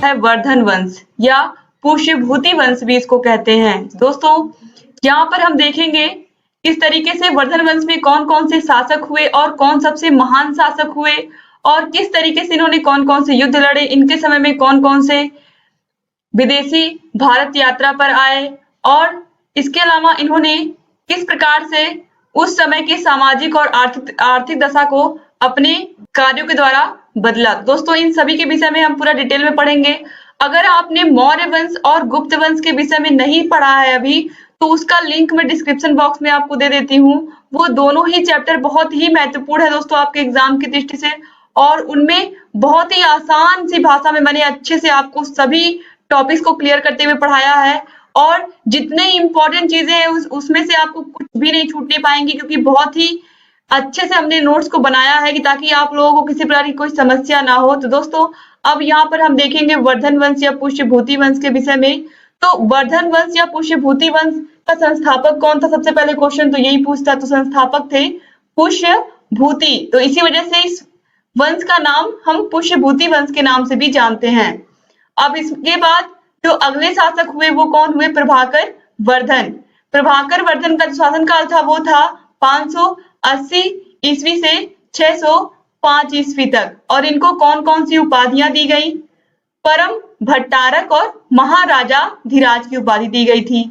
है वर्धन वंश या पुष्यभूति वंश भी इसको कहते हैं। दोस्तों यहाँ पर हम देखेंगे किस तरीके से वर्धन वंश में कौन-कौन से शासक हुए और कौन सबसे महान शासक हुए और किस तरीके से इन्होंने कौन-कौन से युद्ध लड़े, इनके समय में कौन-कौन से विदेशी भारत यात्रा पर आए और इसके अलावा इन्होंने किस प्रकार से उस समय के सामाजिक और आर्थिक दशा को अपने कार्यों के द्वारा बदला। दोस्तों इन सभी के विषय में हम पूरा डिटेल में पढ़ेंगे। अगर आपने मौर्य वंश और गुप्त वंश के विषय में नहीं पढ़ा है अभी, तो उसका लिंक मैं डिस्क्रिप्शन बॉक्स में आपको दे देती हूँ। वो दोनों ही चैप्टर बहुत ही महत्वपूर्ण है दोस्तों आपके एग्जाम की दृष्टि से, और उनमें बहुत ही आसान सी भाषा में मैंने अच्छे से आपको सभी टॉपिक्स को क्लियर करते हुए पढ़ाया है, और जितने इंपॉर्टेंट चीजें हैं उसमें से आपको कुछ भी नहीं छूटने पाएंगी, क्योंकि बहुत ही अच्छे से हमने नोट्स को बनाया है कि ताकि आप लोगों को किसी प्रकार की कोई समस्या ना हो। तो दोस्तों अब यहाँ पर हम देखेंगे वर्धन वंश या पुष्यभूति वंश के विषय में। तो वर्धन वंश या पुष्यभूति वंश का संस्थापक कौन था? सबसे पहले क्वेश्चन तो यही पूछता, तो संस्थापक थे पुष्यभूति। तो इसी वजह से इस वंश का नाम हम पुष्यभूति वंश के नाम से भी जानते हैं। अब इसके बाद जो अगले शासक हुए वो कौन हुए? प्रभाकर वर्धन। प्रभाकर वर्धन का जो शासनकाल था वो था 580 ईस्वी से 605 ईस्वी तक, और इनको कौन कौन सी उपाधियां दी गई? परम भट्टारक और महाराजा धीराज की उपाधि दी गई थी।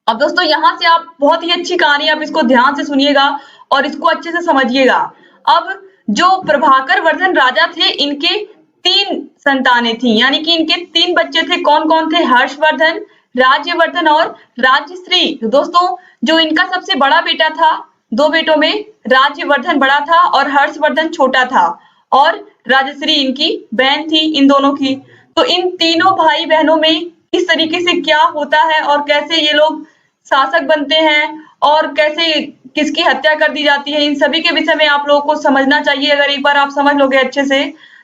अब दोस्तों यहाँ से आप बहुत ही अच्छी कहानी, आप इसको ध्यान से सुनिएगा और इसको अच्छे से समझिएगा। अब जो प्रभाकर वर्धन राजा थे, इनके 3 संतानें थी, यानी कि इनके 3 बच्चे थे। कौन कौन थे? हर्षवर्धन, राज्यवर्धन और राजश्री। तो दोस्तों जो इनका सबसे बड़ा बेटा था, 2 बेटों में राज्यवर्धन बड़ा था और हर्षवर्धन छोटा था, और राजश्री इनकी बहन थी इन दोनों की। तो इन तीनों भाई बहनों में किस तरीके से क्या होता है और कैसे ये लोग शासक बनते हैं और कैसे किसकी हत्या कर दी जाती है, इन सभी के विषय में आप लोगों को समझना चाहिए। अगर एक बार आप समझ लोगे अच्छे से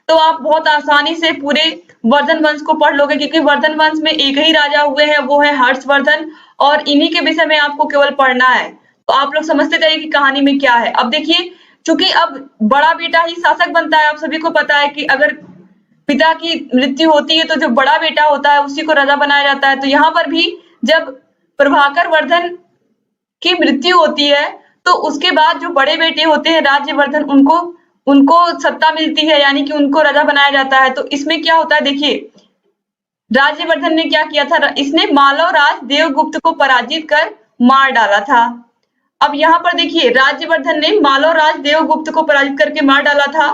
तो आप बहुत आसानी से पूरे वर्धन वंश को पढ़ लोगे, क्योंकि वर्धन वंश में एक ही राजा हुए हैं, वो है हर्षवर्धन, और इन्हीं के विषय में आपको केवल पढ़ना है। तो आप लोग समझते जाइए कि कहानी में क्या है। अब देखिए, चूंकि अब बड़ा बेटा ही शासक बनता है, आप सभी को पता है कि अगर पिता की मृत्यु होती है तो जो बड़ा बेटा होता है उसी को राजा बनाया जाता है। तो यहाँ पर भी जब प्रभाकर वर्धन की मृत्यु होती है तो उसके बाद जो बड़े बेटे होते हैं राज्यवर्धन, उनको सत्ता मिलती है, यानी कि उनको राजा बनाया जाता है। तो इसमें क्या होता है, देखिए राज्यवर्धन ने क्या किया था, इसने मालव राज देवगुप्त को पराजित कर मार डाला था। अब यहाँ पर देखिए राज्यवर्धन ने मालव राज देवगुप्त को पराजित करके मार डाला था।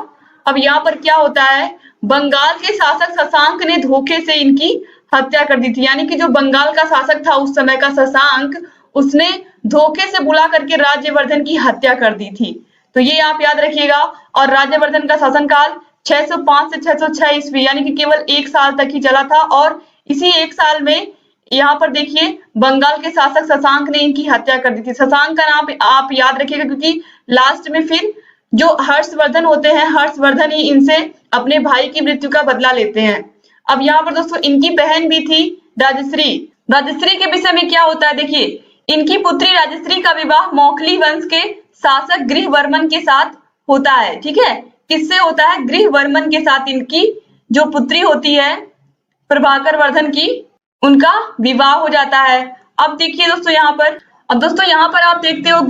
अब यहाँ पर क्या होता है, बंगाल के शासक शशांक ने धोखे से इनकी हत्या कर दी थी, यानी कि जो बंगाल का शासक था उस समय का शशांक, उसने धोखे से बुला करके राज्यवर्धन की हत्या कर दी थी। तो ये आप याद रखिएगा। और राज्यवर्धन का शासनकाल 605 से 606 ईस्वी, यानी कि केवल 1 साल तक ही चला था, और इसी 1 साल में यहाँ पर देखिए बंगाल के शासक शशांक ने इनकी हत्या कर दी थी। शशांक का नाम आप याद रखिएगा, क्योंकि लास्ट में फिर जो हर्षवर्धन होते हैं, हर्षवर्धन ही इनसे अपने भाई की मृत्यु का बदला लेते हैं। अब यहाँ पर दोस्तों इनकी बहन भी थी राजश्री। राजश्री के विषय में क्या होता है, देखिए इनकी पुत्री राजश्री का विवाह मौखली वंश के शासक गृहवर्मन के साथ होता है। ठीक है, किससे होता है? गृहवर्मन के साथ इनकी जो पुत्री होती है प्रभाकर वर्धन की, उनका विवाह हो जाता है। अब देखिए दोस्तों यहाँ पर, अब दोस्तों यहाँ पर आप देखते हो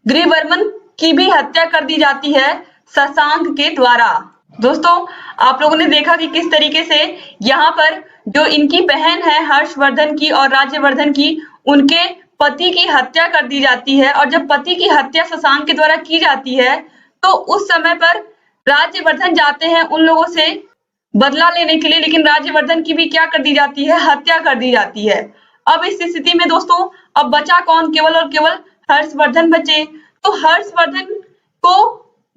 गृहवर्मन की भी हत्या कर दी जाती है शशांक के द्वारा। दोस्तों आप लोगों ने देखा कि किस तरीके से यहाँ पर जो इनकी बहन है हर्षवर्धन की और राज्यवर्धन की, उनके पति की हत्या कर दी जाती है। और जब पति की हत्या शशांक के द्वारा की जाती है तो उस समय पर राज्यवर्धन जाते हैं उन लोगों से बदला लेने के लिए, लेकिन राज्यवर्धन की भी क्या कर दी जाती है? हत्या कर दी जाती है। अब इस स्थिति में दोस्तों अब बचा कौन? केवल और केवल हर्षवर्धन बचे। तो हर्षवर्धन को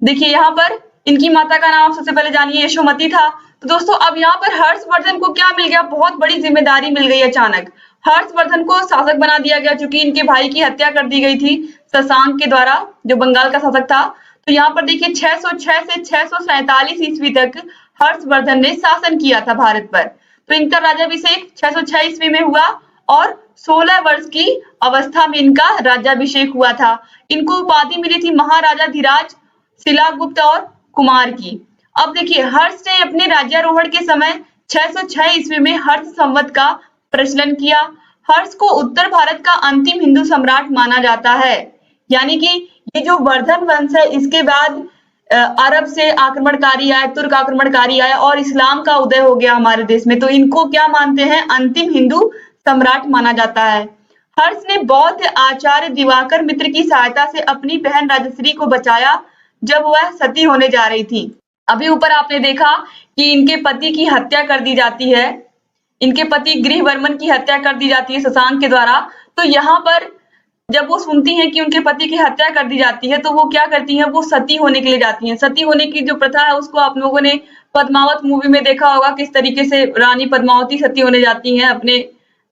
देखिए यहाँ पर इनकी माता का नाम सबसे पहले जानिए, यशोमती था। तो दोस्तों अब यहाँ पर हर्षवर्धन को क्या मिल गया? बहुत बड़ी जिम्मेदारी मिल गई। अचानक हर्षवर्धन को शासक बना दिया गया, क्योंकि इनके भाई की हत्या कर दी गई थी शशांक के द्वारा, जो बंगाल का शासक था। तो यहाँ पर देखिए 606 से 647 ईस्वी तक हर्षवर्धन ने शासन किया था भारत पर। तो इनका राज्याभिषेक 606 ईस्वी में हुआ और 16 वर्ष की अवस्था में इनका राज्याभिषेक हुआ था। इनको उपाधि मिली थी महाराजा धीराज, शिलागुप्त और कुमार की। अब देखिए हर्ष ने अपने राज्यारोहण के समय 606 ईस्वी में हर्ष संवत का प्रचलन किया। हर्ष को उत्तर भारत का अंतिम हिंदू सम्राट माना जाता है। यानी कि ये जो वर्धन वंश है इसके बाद अरब से आक्रमणकारी आए, तुर्क आक्रमणकारी आए और इस्लाम का उदय हो गया हमारे देश में, तो इनको क्या मानते हैं, अंतिम हिंदू सम्राट माना जाता है। हर्ष ने बौद्ध आचार्य दिवाकर मित्र की सहायता से अपनी बहन राजश्री को बचाया जब वह सती होने जा रही थी। अभी ऊपर आपने देखा कि इनके पति की हत्या कर दी जाती है, इनके पति गृहवर्मन की हत्या कर दी जाती है शशांक के द्वारा। तो यहाँ पर जब वो सुनती हैं कि उनके पति की हत्या कर दी जाती है तो वो क्या करती हैं, वो सती होने के लिए जाती हैं। सती होने की जो प्रथा है उसको आप लोगों ने पद्मावत मूवी में देखा होगा, किस तरीके से रानी पद्मावती सती होने जाती हैं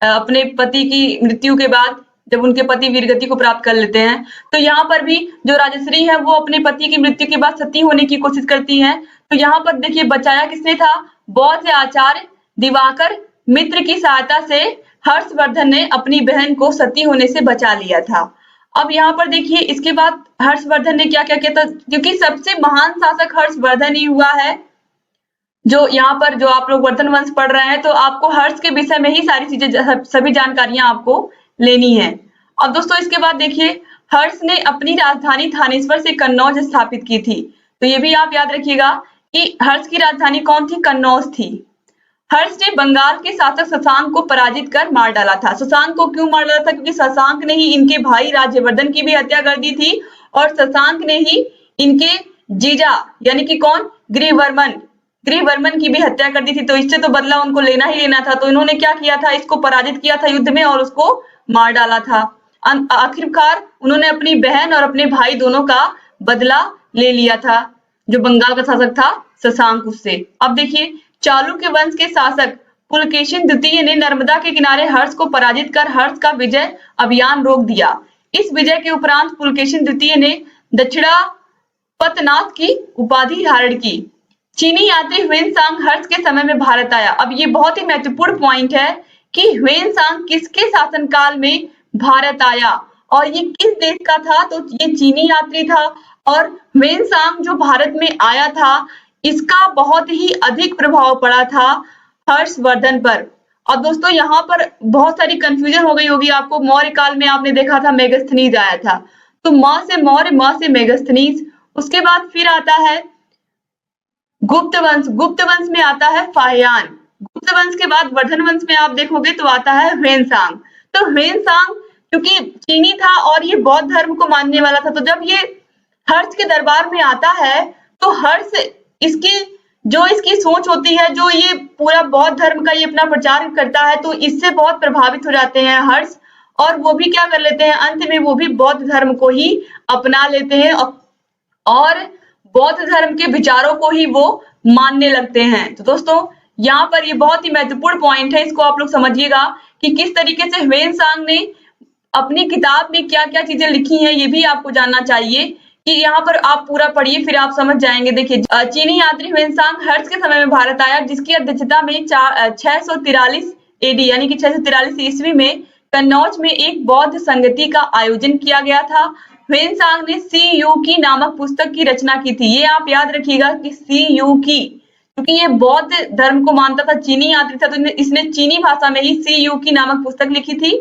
अपने पति की मृत्यु के बाद, जब उनके पति वीरगति को प्राप्त कर लेते हैं। तो यहाँ पर भी जो राजश्री है वो अपने पति की मृत्यु के बाद सती होने की कोशिश करती हैं। तो यहाँ पर देखिए बचाया किसने था, बौद्ध आचार्य दिवाकर मित्र की सहायता से हर्षवर्धन ने अपनी बहन को सती होने से बचा लिया था। अब यहाँ पर देखिए इसके बाद हर्षवर्धन ने क्या क्या किया था, क्योंकि सबसे महान शासक हर्षवर्धन ही हुआ है। जो यहाँ पर जो आप लोग वर्धन वंश पढ़ रहे हैं तो आपको हर्ष के विषय में ही सारी चीजें, सभी जानकारियां आपको लेनी है। अब दोस्तों इसके बाद देखिए हर्ष ने अपनी राजधानी थानेश्वर से कन्नौज स्थापित की थी। तो ये भी आप याद रखिएगा कि हर्ष की राजधानी कौन थी, कन्नौज थी। हर्ष ने बंगाल के शासक शशांक को पराजित कर मार डाला था। शशांक को क्यों मार डाला था, क्योंकि शशांक ने ही इनके भाई राज्यवर्धन की भी हत्या कर दी थी और शशांक ने ही इनके जीजा यानी कि कौन, गृहवर्मन की भी हत्या कर दी थी। तो इससे तो बदला उनको लेना ही लेना था। तो इन्होंने क्या किया था, इसको पराजित किया था युद्ध में और उसको मार डाला था। आखिरकार उन्होंने अपनी बहन और अपने भाई दोनों का बदला ले लिया था, जो बंगाल का शासक था शशांक उससे। अब देखिए चालुक्य वंश के शासक पुलकेशिन द्वितीय ने नर्मदा के किनारे हर्ष को पराजित कर हर्ष का विजय अभियान रोक दिया। इस विजय के उपरांत पुलकेशिन द्वितीय ने दक्षिणापतनाथ की उपाधि धारण की। चीनी यात्री ह्वेनसांग हर्ष के समय में भारत आया। अब ये बहुत ही महत्वपूर्ण पॉइंट है कि ह्वेनसांग किसके शासनकाल में भारत आया और ये किस देश का था, तो ये चीनी यात्री था। और ह्वेनसांग जो भारत में आया था इसका बहुत ही अधिक प्रभाव पड़ा था हर्षवर्धन पर। और दोस्तों यहाँ पर बहुत सारी कंफ्यूजन हो गई होगी आपको, मौर्य काल में आपने देखा था मेगास्थनीज आया था, तो म से मौर्य, म से मेगास्थनीज। उसके बाद फिर आता है गुप्त वंश, गुप्त वंश में आता है फाह्यान। गुप्त वंश के बाद वर्धन वंश में आप देखोगे तो आता है ह्वेनसांग। तो ह्वेनसांग क्योंकि चीनी था और ये बौद्ध धर्म को मानने वाला था, तो जब ये हर्ष के दरबार में आता है तो हर्ष इसकी सोच होती है, जो ये पूरा बौद्ध धर्म का ये अपना प्रचार करता है, तो इससे बहुत प्रभावित हो जाते हैं हर्ष और वो भी क्या कर लेते हैं, अंत में वो भी बौद्ध धर्म को ही अपना लेते हैं और बौद्ध धर्म के विचारों को ही वो मानने लगते हैं। तो दोस्तों यहाँ पर ये बहुत ही महत्वपूर्ण पॉइंट है, इसको आप लोग समझिएगा कि किस तरीके से ह्वेनसांग ने अपनी किताब में क्या क्या चीजें लिखी हैं, ये भी आपको जानना चाहिए कि यहाँ पर आप पूरा पढ़िए फिर आप समझ जाएंगे। देखिए चीनी यात्री ह्वेनसांग हर्ष के समय में भारत आया, जिसकी अध्यक्षता में 643 एडी यानी कि 643 ईस्वी में कन्नौज में एक बौद्ध संगति का आयोजन किया गया था। ह्वेनसांग ने सी यू की नामक पुस्तक की रचना की थी। ये आप याद रखिएगा कि सी यू की, क्योंकि ये बौद्ध धर्म को मानता था, चीनी यात्री था, तो इसने चीनी भाषा में ही सी यू की नामक पुस्तक लिखी थी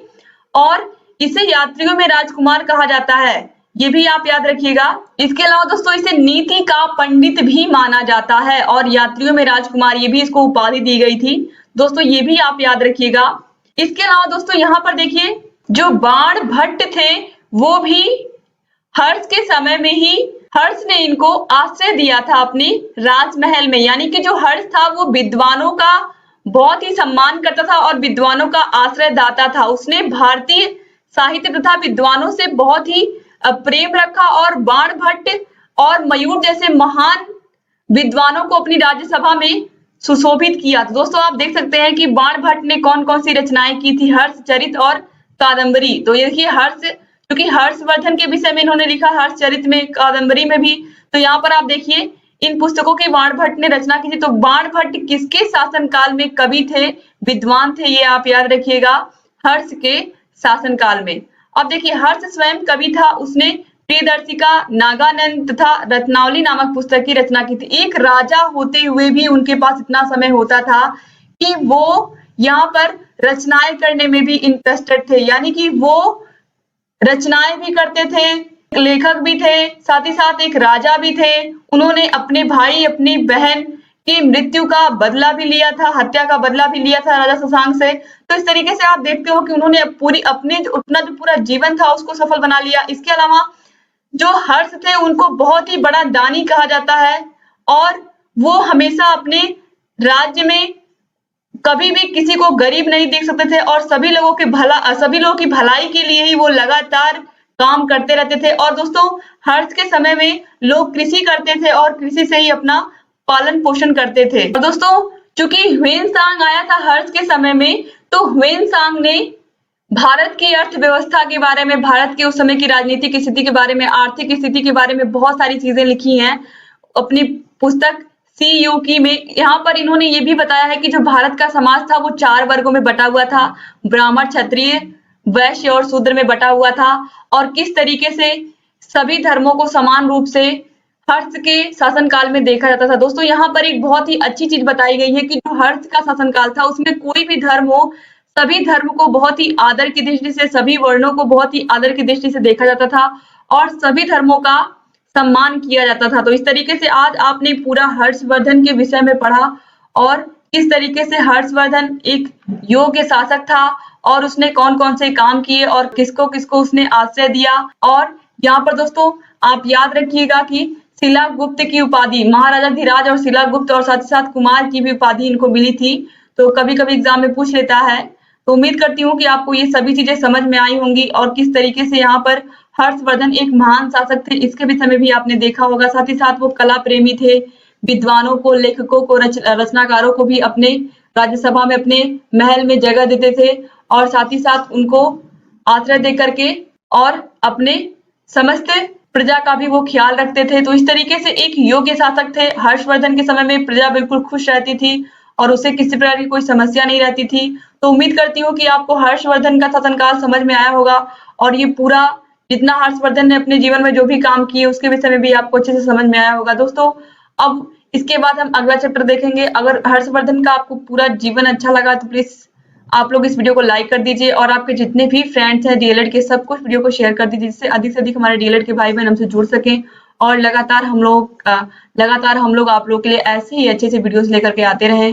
और इसे यात्रियों में राजकुमार कहा जाता है, ये भी आप याद रखिएगा। इसके अलावा दोस्तों इसे नीति का पंडित भी माना जाता है और यात्रियों में राजकुमार, ये भी इसको उपाधि दी गई थी। दोस्तों ये भी आप याद रखिएगा। इसके अलावा दोस्तों यहाँ पर देखिए जो बाण भट्ट थे वो भी हर्ष के समय में ही हर्ष ने इनको आश्रय दिया था अपनी राजमहल में, यानी कि जो हर्ष था वो विद्वानों का बहुत ही सम्मान करता था और विद्वानों का आश्रय दाता था। उसने भारतीय साहित्य तथा विद्वानों से बहुत ही प्रेम रखा और बाण भट्ट और मयूर जैसे महान विद्वानों को अपनी राज्यसभा में सुशोभित किया। तो दोस्तों आप देख सकते हैं कि बाण भट्ट ने कौन कौन सी रचनाएं की थी, हर्षचरित और कादम्बरी। तो ये देखिए हर्ष, क्योंकि हर्षवर्धन के विषय में इन्होंने लिखा, हर्षचरित में, कादम्बरी में भी। तो यहाँ पर आप देखिए इन पुस्तकों की बाण भट्ट ने रचना की थी। तो बाण भट्ट किसके शासनकाल में कवि थे, विद्वान थे, ये आप याद रखिएगा, हर्ष के शासनकाल में। अब देखिए हर्ष स्वयं कवि था, उसने प्रियदर्शिका नागानंद तथा रत्नावली नामक पुस्तक की रचना की थी। एक राजा होते हुए भी उनके पास इतना समय होता था कि वो यहाँ पर रचनाएं करने में भी इंटरेस्टेड थे, यानी कि वो रचनाएं भी करते थे, लेखक भी थे, साथ ही साथ एक राजा भी थे। उन्होंने अपने भाई, अपनी बहन की मृत्यु का बदला भी लिया था, हत्या का बदला भी लिया था राजा शशांक से। तो इस तरीके से आप देखते हो कि उन्होंने पूरी अपने अपना जो पूरा जीवन था उसको सफल बना लिया। इसके अलावा जो हर्ष थे उनको बहुत ही बड़ा दानी कहा जाता है और वो हमेशा अपने राज्य में कभी भी किसी को गरीब नहीं देख सकते थे और सभी लोगों की भलाई के लिए ही वो लगातार काम करते रहते थे। और दोस्तों, हर्ष के समय में लोग कृषि करते थे और कृषि से ही अपना पालन पोषण करते थे। और दोस्तों, चूंकि ह्वेनसांग आया था हर्ष के समय में, तो ह्वेनसांग ने भारत की अर्थव्यवस्था के बारे में, भारत के उस समय की राजनीतिक स्थिति के बारे में, आर्थिक स्थिति के बारे में बहुत सारी चीजें लिखी हैं अपनी पुस्तक सी यू की में। यहाँ पर इन्होंने ये भी बताया है कि जो भारत का समाज था वो 4 वर्गों में बटा हुआ था, ब्राह्मण, क्षत्रिय, वैश्य और शूद्र में बटा हुआ था, और किस तरीके से सभी धर्मों को समान रूप से हर्ष के शासनकाल में देखा जाता था। दोस्तों, यहाँ पर एक बहुत ही अच्छी चीज बताई गई है कि जो हर्ष का शासनकाल था उसमें कोई भी धर्म हो, सभी धर्म को बहुत ही आदर की दृष्टि से, सभी वर्णों को बहुत ही आदर की दृष्टि से देखा जाता था और सभी धर्मों का सम्मान किया जाता था। तो इस तरीके से आज आपने पूरा हर्षवर्धन के विषय में पढ़ा और किस तरीके से हर्षवर्धन एक योग्य शासक था और उसने कौन कौन से काम किए और किसको किसको उसने आश्रय दिया। और यहाँ पर दोस्तों आप याद रखिएगा कि शिलागुप्त की उपाधि, महाराजा धीराज और शिलागुप्त और साथ ही साथ कुमार की भी उपाधि इनको मिली थी। तो कभी कभी एग्जाम में पूछ लेता है। तो उम्मीद करती हूँ कि आपको ये सभी चीजें समझ में आई होंगी और किस तरीके से यहाँ पर हर्षवर्धन एक महान शासक थे, इसके विषय में भी आपने देखा होगा। साथ ही साथ वो कला प्रेमी थे, विद्वानों को, लेखकों को, रचनाकारों को भी अपने राज्यसभा में, अपने महल में जगह देते थे और साथ ही साथ उनको आश्रय दे करके और अपने समस्त प्रजा का भी वो ख्याल रखते थे। तो इस तरीके से एक योग्य शासक थे। हर्षवर्धन के समय में प्रजा बिल्कुल खुश रहती थी और उसे किसी प्रकार की कोई समस्या नहीं रहती थी। तो उम्मीद करती हूँ कि आपको हर्षवर्धन का शासनकाल समझ में आया होगा और ये पूरा जितना हर्षवर्धन ने अपने जीवन में जो भी काम किए उसके विषय में भी आपको अच्छे से समझ में आया होगा। दोस्तों, अब इसके बाद हम अगला चैप्टर देखेंगे। अगर हर्षवर्धन का आपको पूरा जीवन अच्छा लगा तो प्लीज आप लोग इस वीडियो को लाइक कर दीजिए और आपके जितने भी फ्रेंड्स हैं डीएलएड के, सब कुछ वीडियो को शेयर कर दीजिए, जिससे अधिक से अधिक हमारे डीएलएड के भाई बहन हमसे जुड़ सकें और लगातार हम लोग आप लोगों के लिए ऐसे ही अच्छे वीडियोस लेकर के आते रहें।